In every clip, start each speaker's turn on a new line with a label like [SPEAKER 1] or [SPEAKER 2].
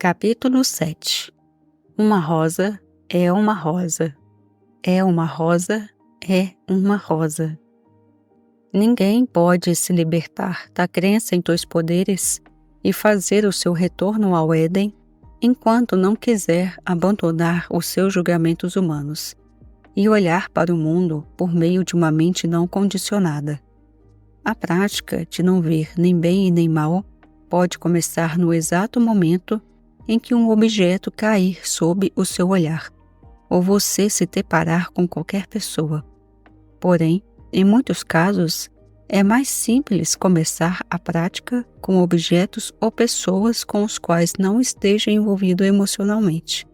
[SPEAKER 1] Capítulo 7. Uma rosa é uma rosa. É uma rosa, é uma rosa. Ninguém pode se libertar da crença em teus poderes e fazer o seu retorno ao Éden enquanto não quiser abandonar os seus julgamentos humanos e olhar para o mundo por meio de uma mente não condicionada. A prática de não ver nem bem e nem mal pode começar no exato momento em que um objeto cair sob o seu olhar, ou você se deparar com qualquer pessoa. Porém, em muitos casos, é mais simples começar a prática com objetos ou pessoas com os quais não esteja envolvido emocionalmente.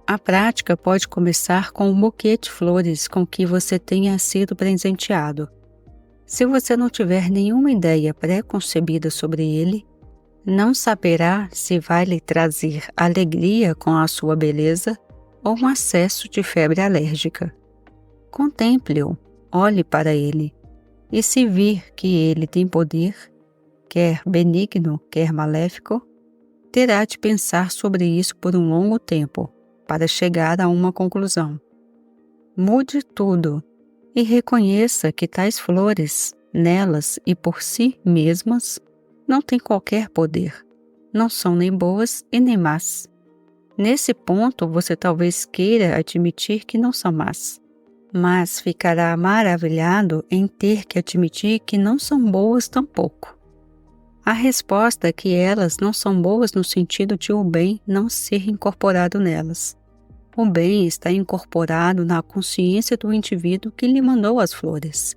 [SPEAKER 1] A prática pode começar com um buquê de flores com que você tenha sido presenteado. Se você não tiver nenhuma ideia pré-concebida sobre ele, não saberá se vai lhe trazer alegria com a sua beleza ou um acesso de febre alérgica. Contemple-o, olhe para ele, e se vir que ele tem poder, quer benigno, quer maléfico, terá de pensar sobre isso por um longo tempo, para chegar a uma conclusão. Mude tudo e reconheça que tais flores, nelas e por si mesmas, não têm qualquer poder. Não são nem boas e nem más. Nesse ponto, você talvez queira admitir que não são más, mas ficará maravilhado em ter que admitir que não são boas tampouco. A resposta é que elas não são boas no sentido de o bem não ser incorporado nelas. O bem está incorporado na consciência do indivíduo que lhe mandou as flores,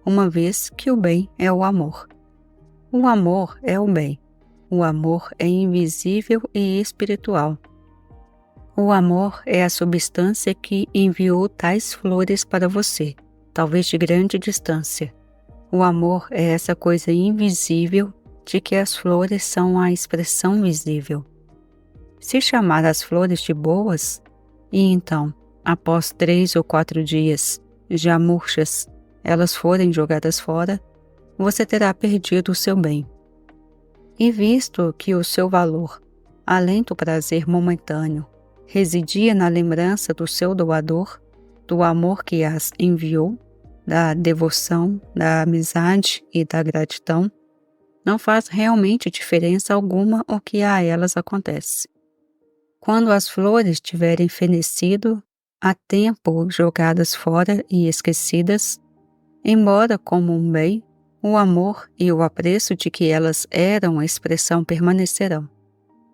[SPEAKER 1] uma vez que o bem é o amor. O amor é o bem. O amor é invisível e espiritual. O amor é a substância que enviou tais flores para você, talvez de grande distância. O amor é essa coisa invisível de que as flores são a expressão visível. Se chamar as flores de boas, e então, após 3 ou 4 dias, já murchas, elas forem jogadas fora, você terá perdido o seu bem. E visto que o seu valor, além do prazer momentâneo, residia na lembrança do seu doador, do amor que as enviou, da devoção, da amizade e da gratidão, não faz realmente diferença alguma o que a elas acontece. Quando as flores tiverem fenecido, há tempo jogadas fora e esquecidas, embora como um bem, o amor e o apreço de que elas eram a expressão permanecerão,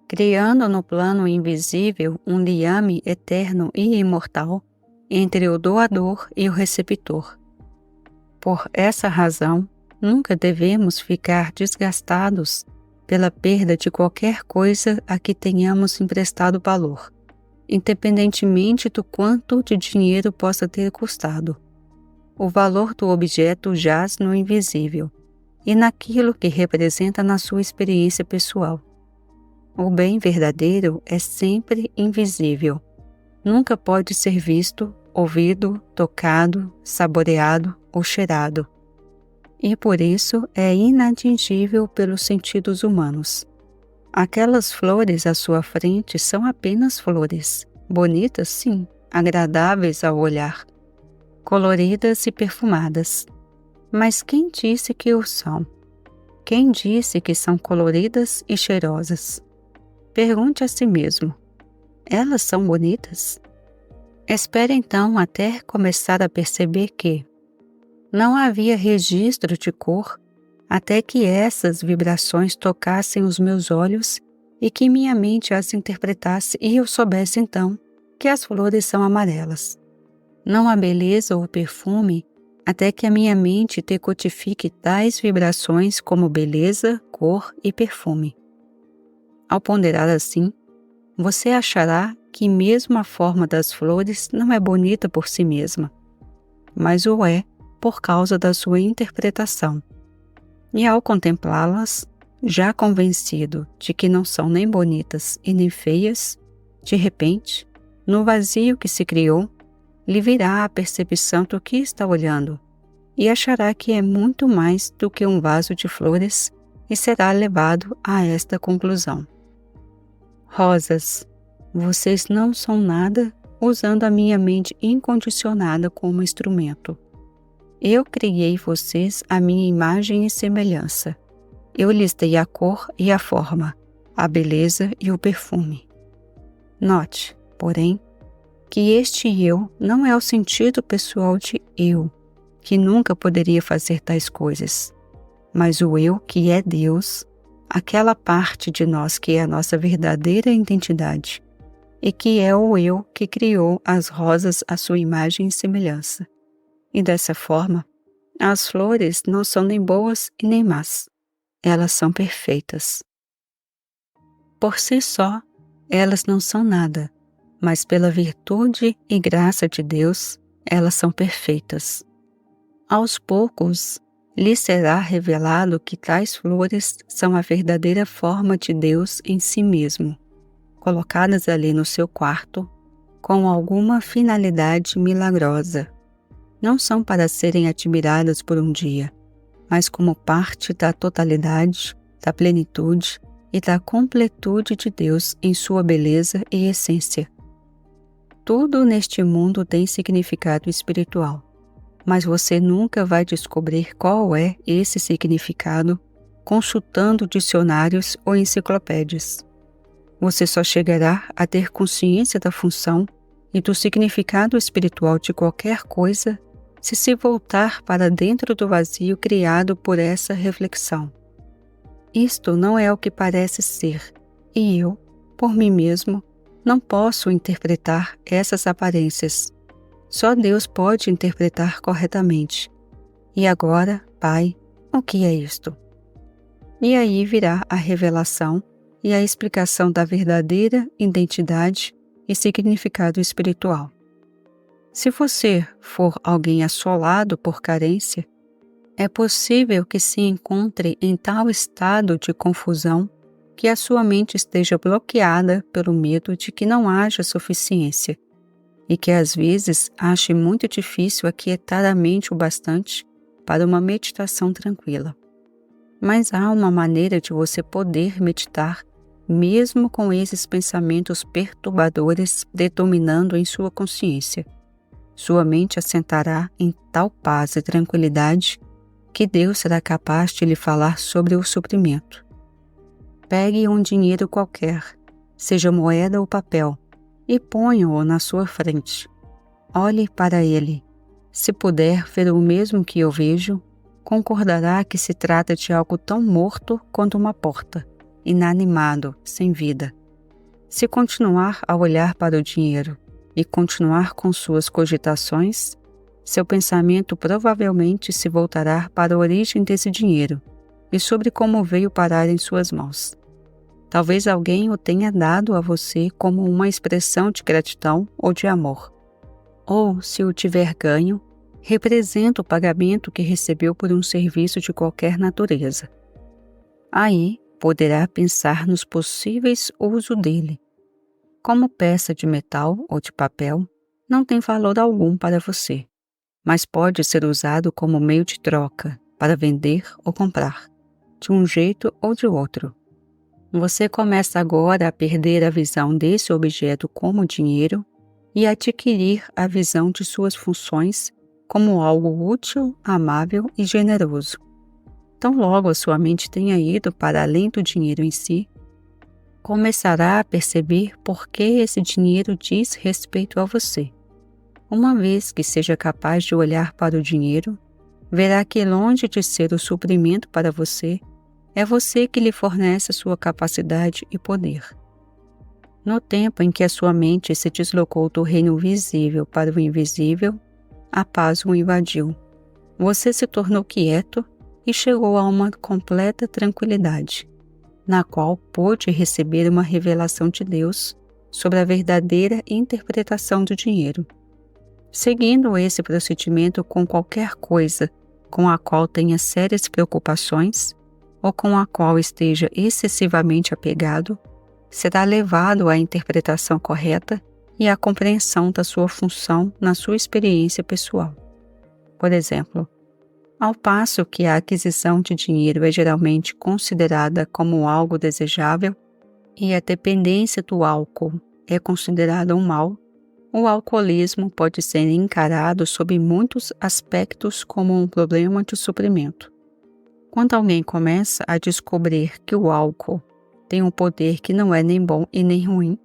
[SPEAKER 1] criando no plano invisível um liame eterno e imortal entre o doador e o receptor. Por essa razão, nunca devemos ficar desgastados pela perda de qualquer coisa a que tenhamos emprestado valor, independentemente do quanto de dinheiro possa ter custado. O valor do objeto jaz no invisível e naquilo que representa na sua experiência pessoal. O bem verdadeiro é sempre invisível. Nunca pode ser visto, ouvido, tocado, saboreado ou cheirado. E por isso é inatingível pelos sentidos humanos. Aquelas flores à sua frente são apenas flores, bonitas sim, agradáveis ao olhar, coloridas e perfumadas. Mas quem disse que o são? Quem disse que são coloridas e cheirosas? Pergunte a si mesmo: elas são bonitas? Espere então até começar a perceber que não havia registro de cor até que essas vibrações tocassem os meus olhos e que minha mente as interpretasse e eu soubesse então que as flores são amarelas. Não há beleza ou perfume até que a minha mente decodifique tais vibrações como beleza, cor e perfume. Ao ponderar assim, você achará que mesmo a forma das flores não é bonita por si mesma, mas o é por causa da sua interpretação. E ao contemplá-las, já convencido de que não são nem bonitas e nem feias, de repente, no vazio que se criou, lhe virá a percepção do que está olhando e achará que é muito mais do que um vaso de flores e será levado a esta conclusão: Rosas, vocês não são nada usando a minha mente incondicionada como instrumento. Eu criei vocês à minha imagem e semelhança. Eu lhes dei a cor e a forma, a beleza e o perfume. Note, porém, que este eu não é o sentido pessoal de eu, que nunca poderia fazer tais coisas, mas o eu que é Deus, aquela parte de nós que é a nossa verdadeira identidade, e que é o eu que criou as rosas à sua imagem e semelhança. E dessa forma, as flores não são nem boas e nem más, elas são perfeitas. Por si só, elas não são nada, mas pela virtude e graça de Deus, elas são perfeitas. Aos poucos, lhe será revelado que tais flores são a verdadeira forma de Deus em si mesmo, colocadas ali no seu quarto, com alguma finalidade milagrosa. Não são para serem admiradas por um dia, mas como parte da totalidade, da plenitude e da completude de Deus em sua beleza e essência. Tudo neste mundo tem significado espiritual, mas você nunca vai descobrir qual é esse significado consultando dicionários ou enciclopédias. Você só chegará a ter consciência da função e do significado espiritual de qualquer coisa se voltar para dentro do vazio criado por essa reflexão. Isto não é o que parece ser, e eu, por mim mesmo, não posso interpretar essas aparências. Só Deus pode interpretar corretamente. E agora, Pai, o que é isto? E aí virá a revelação e a explicação da verdadeira identidade e significado espiritual. Se você for alguém assolado por carência, é possível que se encontre em tal estado de confusão que a sua mente esteja bloqueada pelo medo de que não haja suficiência e que às vezes ache muito difícil aquietar a mente o bastante para uma meditação tranquila. Mas há uma maneira de você poder meditar mesmo com esses pensamentos perturbadores predominando em sua consciência. Sua mente assentará em tal paz e tranquilidade que Deus será capaz de lhe falar sobre o suprimento. Pegue um dinheiro qualquer, seja moeda ou papel, e ponha-o na sua frente. Olhe para ele. Se puder ver o mesmo que eu vejo, concordará que se trata de algo tão morto quanto uma porta, inanimado, sem vida. Se continuar a olhar para o dinheiro e continuar com suas cogitações, seu pensamento provavelmente se voltará para a origem desse dinheiro e sobre como veio parar em suas mãos. Talvez alguém o tenha dado a você como uma expressão de gratidão ou de amor. Ou, se o tiver ganho, representa o pagamento que recebeu por um serviço de qualquer natureza. Aí poderá pensar nos possíveis usos dele. Como peça de metal ou de papel, não tem valor algum para você, mas pode ser usado como meio de troca, para vender ou comprar, de um jeito ou de outro. Você começa agora a perder a visão desse objeto como dinheiro e adquirir a visão de suas funções como algo útil, amável e generoso. Tão logo a sua mente tenha ido para além do dinheiro em si, começará a perceber por que esse dinheiro diz respeito a você. Uma vez que seja capaz de olhar para o dinheiro, verá que longe de ser o suprimento para você, é você que lhe fornece a sua capacidade e poder. No tempo em que a sua mente se deslocou do reino visível para o invisível, a paz o invadiu. Você se tornou quieto e chegou a uma completa tranquilidade, na qual pôde receber uma revelação de Deus sobre a verdadeira interpretação do dinheiro. Seguindo esse procedimento com qualquer coisa com a qual tenha sérias preocupações ou com a qual esteja excessivamente apegado, será levado à interpretação correta e à compreensão da sua função na sua experiência pessoal. Por exemplo, ao passo que a aquisição de dinheiro é geralmente considerada como algo desejável, e a dependência do álcool é considerada um mal, o alcoolismo pode ser encarado sob muitos aspectos como um problema de suprimento. Quando alguém começa a descobrir que o álcool tem um poder que não é nem bom e nem ruim,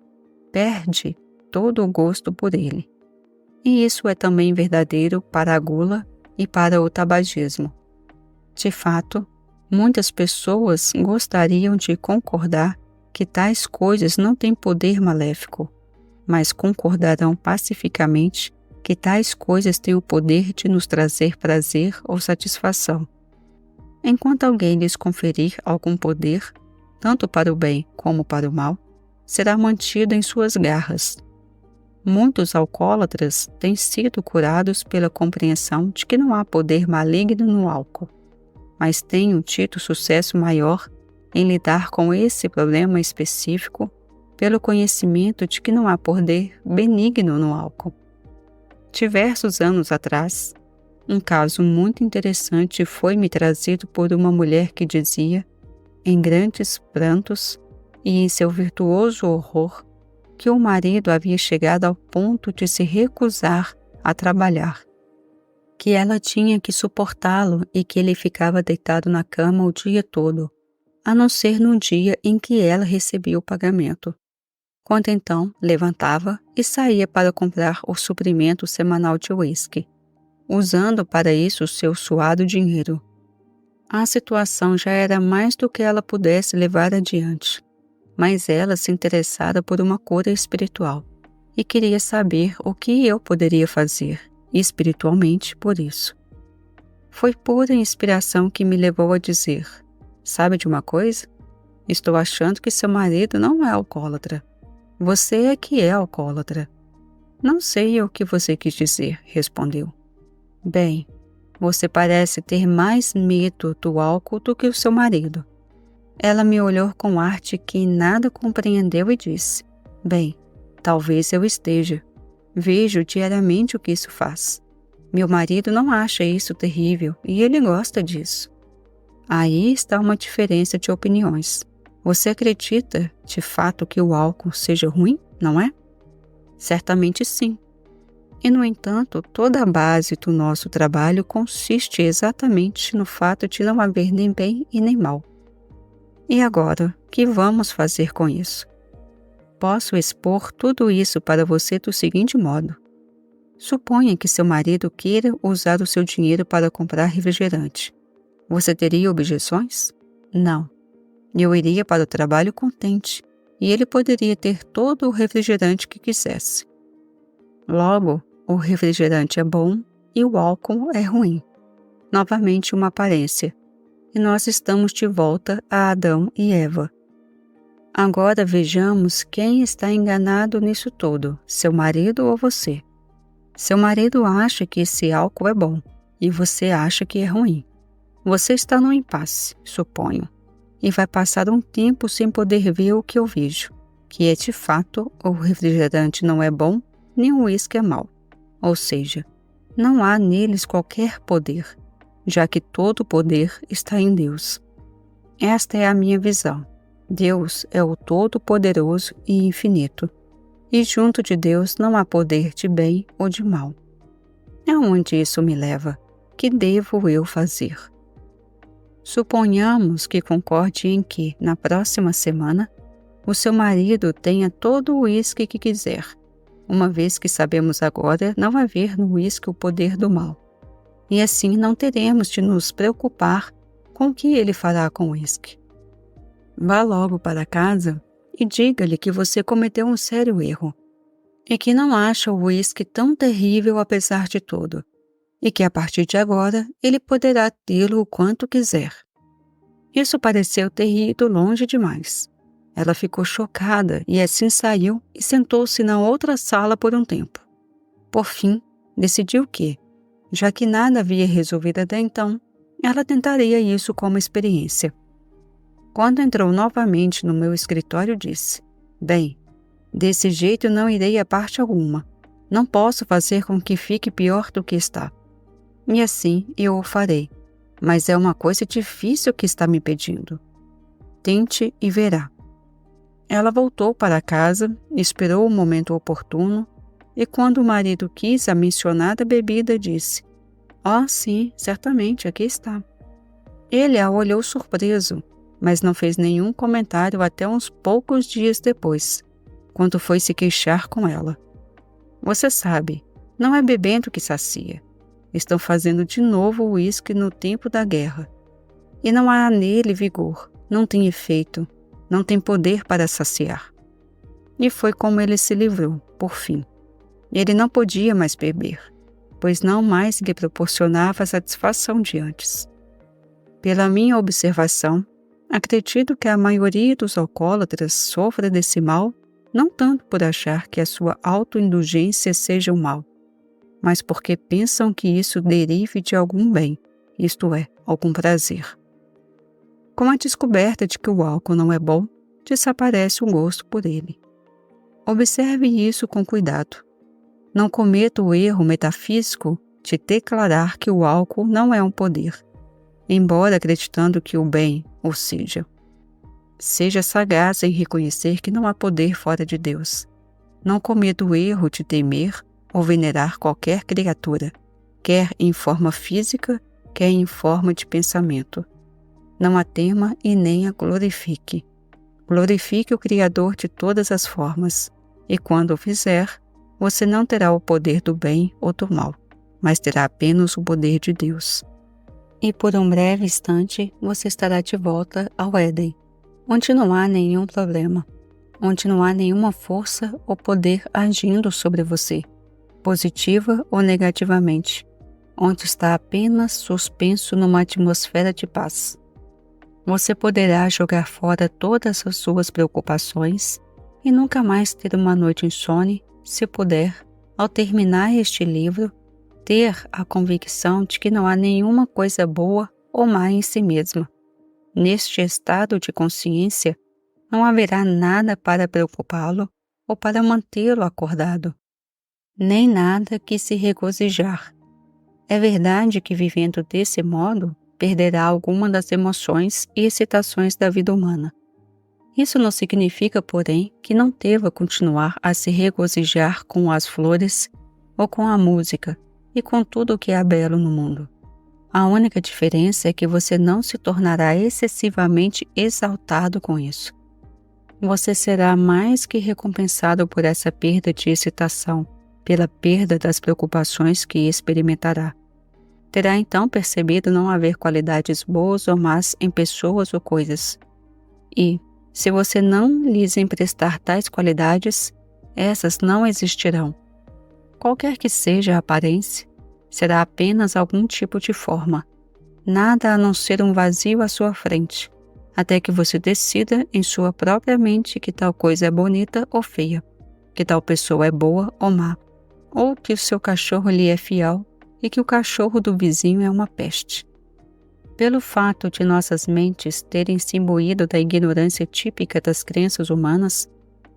[SPEAKER 1] perde todo o gosto por ele. E isso é também verdadeiro para a gula e para o tabagismo. De fato, muitas pessoas gostariam de concordar que tais coisas não têm poder maléfico, mas concordarão pacificamente que tais coisas têm o poder de nos trazer prazer ou satisfação. Enquanto alguém lhes conferir algum poder, tanto para o bem como para o mal, será mantido em suas garras. Muitos alcoólatras têm sido curados pela compreensão de que não há poder maligno no álcool, mas têm tido sucesso maior em lidar com esse problema específico pelo conhecimento de que não há poder benigno no álcool. Diversos anos atrás, um caso muito interessante foi-me trazido por uma mulher que dizia, em grandes prantos e em seu virtuoso horror, que o marido havia chegado ao ponto de se recusar a trabalhar, que ela tinha que suportá-lo e que ele ficava deitado na cama o dia todo, a não ser no dia em que ela recebia o pagamento, quando então levantava e saía para comprar o suprimento semanal de uísque, usando para isso o seu suado dinheiro. A situação já era mais do que ela pudesse levar adiante, mas ela se interessara por uma cura espiritual e queria saber o que eu poderia fazer espiritualmente por isso. Foi pura inspiração que me levou a dizer: sabe de uma coisa? Estou achando que seu marido não é alcoólatra. Você é que é alcoólatra. Não sei o que você quis dizer, respondeu. Bem, você parece ter mais medo do álcool do que o seu marido. Ela me olhou com ar de quem nada compreendeu e disse: bem, talvez eu esteja. Vejo diariamente o que isso faz. Meu marido não acha isso terrível e ele gosta disso. Aí está uma diferença de opiniões. Você acredita, de fato, que o álcool seja ruim, não é? Certamente sim. E, no entanto, toda a base do nosso trabalho consiste exatamente no fato de não haver nem bem e nem mal. E agora, o que vamos fazer com isso? Posso expor tudo isso para você do seguinte modo. Suponha que seu marido queira usar o seu dinheiro para comprar refrigerante. Você teria objeções? Não. Eu iria para o trabalho contente e ele poderia ter todo o refrigerante que quisesse. Logo, o refrigerante é bom e o álcool é ruim. Novamente uma aparência. E nós estamos de volta a Adão e Eva. Agora vejamos quem está enganado nisso tudo, seu marido ou você. Seu marido acha que esse álcool é bom e você acha que é ruim. Você está num impasse, suponho, e vai passar um tempo sem poder ver o que eu vejo, que é de fato o refrigerante não é bom nem o uísque é mau. Ou seja, não há neles qualquer poder, já que todo poder está em Deus. Esta é a minha visão. Deus é o Todo-Poderoso e Infinito, e junto de Deus não há poder de bem ou de mal. Aonde isso me leva? Que devo eu fazer? Suponhamos que concorde em que, na próxima semana, o seu marido tenha todo o uísque que quiser, uma vez que sabemos agora não haver no uísque o poder do mal. E assim não teremos de nos preocupar com o que ele fará com o uísque. Vá logo para casa e diga-lhe que você cometeu um sério erro, e que não acha o uísque tão terrível apesar de tudo, e que a partir de agora ele poderá tê-lo o quanto quiser. Isso pareceu ter ido longe demais. Ela ficou chocada e assim saiu e sentou-se na outra sala por um tempo. Por fim, decidiu que, já que nada havia resolvido até então, ela tentaria isso como experiência. Quando entrou novamente no meu escritório, disse: bem, desse jeito não irei a parte alguma. Não posso fazer com que fique pior do que está. E assim eu o farei. Mas é uma coisa difícil que está me pedindo. Tente e verá. Ela voltou para casa, esperou o momento oportuno e, quando o marido quis a mencionada bebida, disse: "Oh, sim, certamente, aqui está." Ele a olhou surpreso, mas não fez nenhum comentário até uns poucos dias depois, quando foi se queixar com ela. "Você sabe, não é bebendo que sacia. Estão fazendo de novo o uísque no tempo da guerra. E não há nele vigor, não tem efeito, não tem poder para saciar." E foi como ele se livrou, por fim. Ele não podia mais beber, pois não mais lhe proporcionava a satisfação de antes. Pela minha observação, acredito que a maioria dos alcoólatras sofra desse mal, não tanto por achar que a sua autoindulgência seja um mal, mas porque pensam que isso derive de algum bem, isto é, algum prazer. Com a descoberta de que o álcool não é bom, desaparece o gosto por ele. Observe isso com cuidado. Não cometa o erro metafísico de declarar que o álcool não é um poder, embora acreditando que o bem, ou seja sagaz em reconhecer que não há poder fora de Deus. Não cometa o erro de temer ou venerar qualquer criatura, quer em forma física, quer em forma de pensamento. Não a tema e nem a glorifique. Glorifique o Criador de todas as formas, e quando o fizer, você não terá o poder do bem ou do mal, mas terá apenas o poder de Deus. E por um breve instante, você estará de volta ao Éden, onde não há nenhum problema, onde não há nenhuma força ou poder agindo sobre você, positiva ou negativamente, onde está apenas suspenso numa atmosfera de paz. Você poderá jogar fora todas as suas preocupações e nunca mais ter uma noite insone, se puder, ao terminar este livro, ter a convicção de que não há nenhuma coisa boa ou má em si mesma. Neste estado de consciência, não haverá nada para preocupá-lo ou para mantê-lo acordado, nem nada que se regozijar. É verdade que, vivendo desse modo, perderá alguma das emoções e excitações da vida humana. Isso não significa, porém, que não deva continuar a se regozijar com as flores ou com a música e com tudo o que há belo no mundo. A única diferença é que você não se tornará excessivamente exaltado com isso. Você será mais que recompensado por essa perda de excitação, pela perda das preocupações que experimentará. Terá então percebido não haver qualidades boas ou más em pessoas ou coisas. E, se você não lhes emprestar tais qualidades, essas não existirão. Qualquer que seja a aparência, será apenas algum tipo de forma, nada a não ser um vazio à sua frente, até que você decida em sua própria mente que tal coisa é bonita ou feia, que tal pessoa é boa ou má, ou que o seu cachorro lhe é fiel e que o cachorro do vizinho é uma peste. Pelo fato de nossas mentes terem se imbuído da ignorância típica das crenças humanas,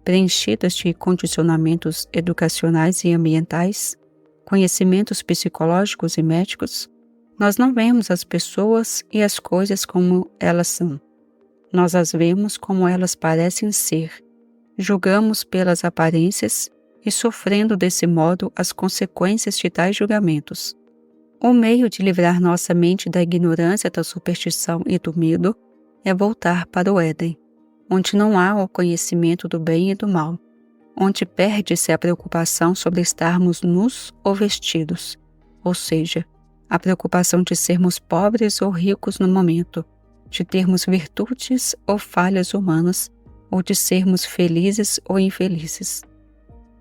[SPEAKER 1] preenchidas de condicionamentos educacionais e ambientais, conhecimentos psicológicos e médicos, nós não vemos as pessoas e as coisas como elas são. Nós as vemos como elas parecem ser, julgamos pelas aparências e sofrendo desse modo as consequências de tais julgamentos. O meio de livrar nossa mente da ignorância, da superstição e do medo é voltar para o Éden, onde não há o conhecimento do bem e do mal, onde perde-se a preocupação sobre estarmos nus ou vestidos, ou seja, a preocupação de sermos pobres ou ricos no momento, de termos virtudes ou falhas humanas, ou de sermos felizes ou infelizes.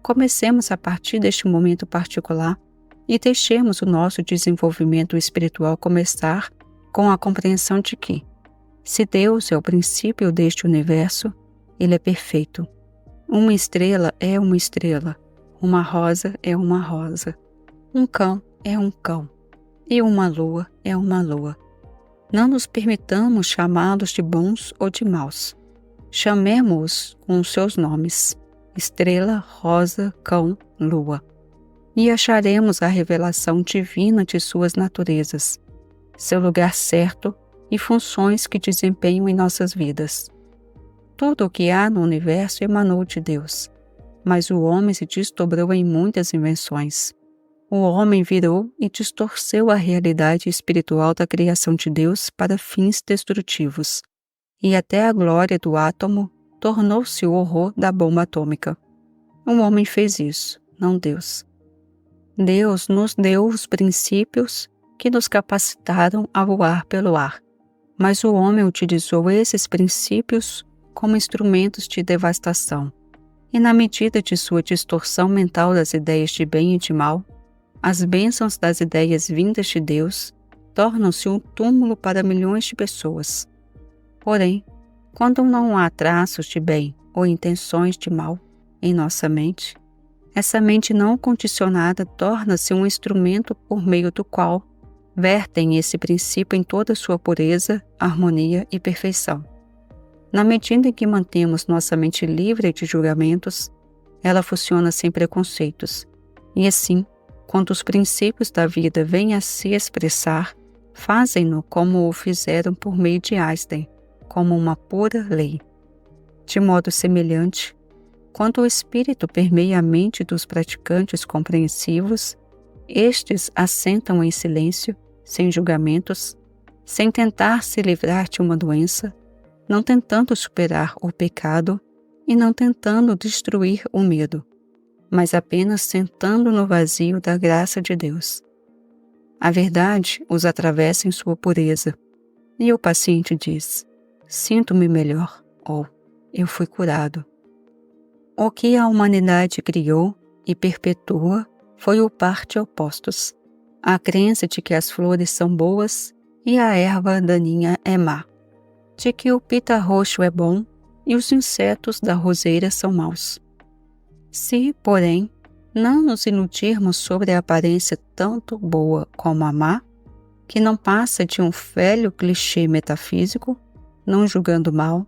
[SPEAKER 1] Comecemos a partir deste momento particular e deixemos o nosso desenvolvimento espiritual começar com a compreensão de que, se Deus é o princípio deste universo, Ele é perfeito. Uma estrela é uma estrela, uma rosa é uma rosa, um cão é um cão, e uma lua é uma lua. Não nos permitamos chamá-los de bons ou de maus. Chamemo-os com os seus nomes: estrela, rosa, cão, lua. E acharemos a revelação divina de suas naturezas, seu lugar certo e funções que desempenham em nossas vidas. Tudo o que há no universo emanou de Deus, mas o homem se desdobrou em muitas invenções. O homem virou e distorceu a realidade espiritual da criação de Deus para fins destrutivos, e até a glória do átomo tornou-se o horror da bomba atômica. O homem fez isso, não Deus. Deus nos deu os princípios que nos capacitaram a voar pelo ar, mas o homem utilizou esses princípios como instrumentos de devastação. E na medida de sua distorção mental das ideias de bem e de mal, as bênçãos das ideias vindas de Deus tornam-se um túmulo para milhões de pessoas. Porém, quando não há traços de bem ou intenções de mal em nossa mente, essa mente não condicionada torna-se um instrumento por meio do qual vertem esse princípio em toda sua pureza, harmonia e perfeição. Na medida em que mantemos nossa mente livre de julgamentos, ela funciona sem preconceitos, e assim, quando os princípios da vida vêm a se expressar, fazem-no como o fizeram por meio de Einstein, como uma pura lei. De modo semelhante, quando o espírito permeia a mente dos praticantes compreensivos, estes assentam em silêncio, sem julgamentos, sem tentar se livrar de uma doença, não tentando superar o pecado e não tentando destruir o medo, mas apenas sentando no vazio da graça de Deus. A verdade os atravessa em sua pureza, e o paciente diz: sinto-me melhor, ou eu fui curado. O que a humanidade criou e perpetua foi o par de opostos, a crença de que as flores são boas e a erva daninha é má, de que o pita roxo é bom e os insetos da roseira são maus. Se, porém, não nos iludirmos sobre a aparência tanto boa como a má, que não passa de um velho clichê metafísico, não julgando mal,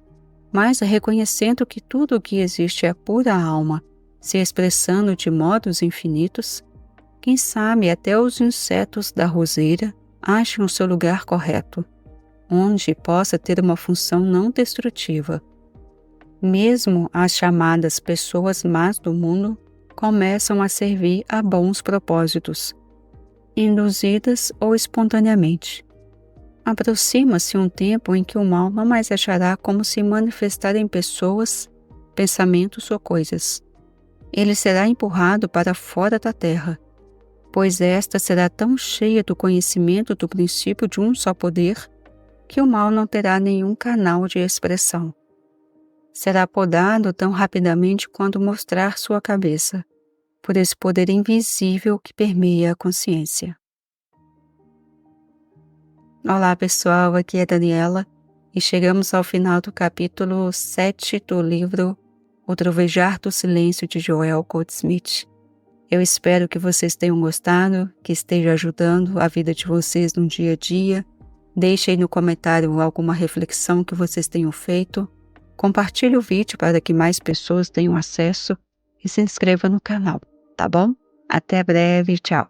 [SPEAKER 1] mas reconhecendo que tudo o que existe é pura alma, se expressando de modos infinitos, quem sabe até os insetos da roseira achem o seu lugar correto, onde possa ter uma função não destrutiva. Mesmo as chamadas pessoas más do mundo começam a servir a bons propósitos, induzidas ou espontaneamente. Aproxima-se um tempo em que o mal não mais achará como se manifestar em pessoas, pensamentos ou coisas. Ele será empurrado para fora da terra, pois esta será tão cheia do conhecimento do princípio de um só poder, que o mal não terá nenhum canal de expressão. Será podado tão rapidamente quanto mostrar sua cabeça, por esse poder invisível que permeia a consciência. Olá pessoal, aqui é Daniela e chegamos ao final do capítulo 7 do livro O Trovejar do Silêncio de Joel Goldsmith. Eu espero que vocês tenham gostado, que esteja ajudando a vida de vocês no dia a dia. Deixem no comentário alguma reflexão que vocês tenham feito. Compartilhe o vídeo para que mais pessoas tenham acesso e se inscreva no canal, tá bom? Até breve, tchau!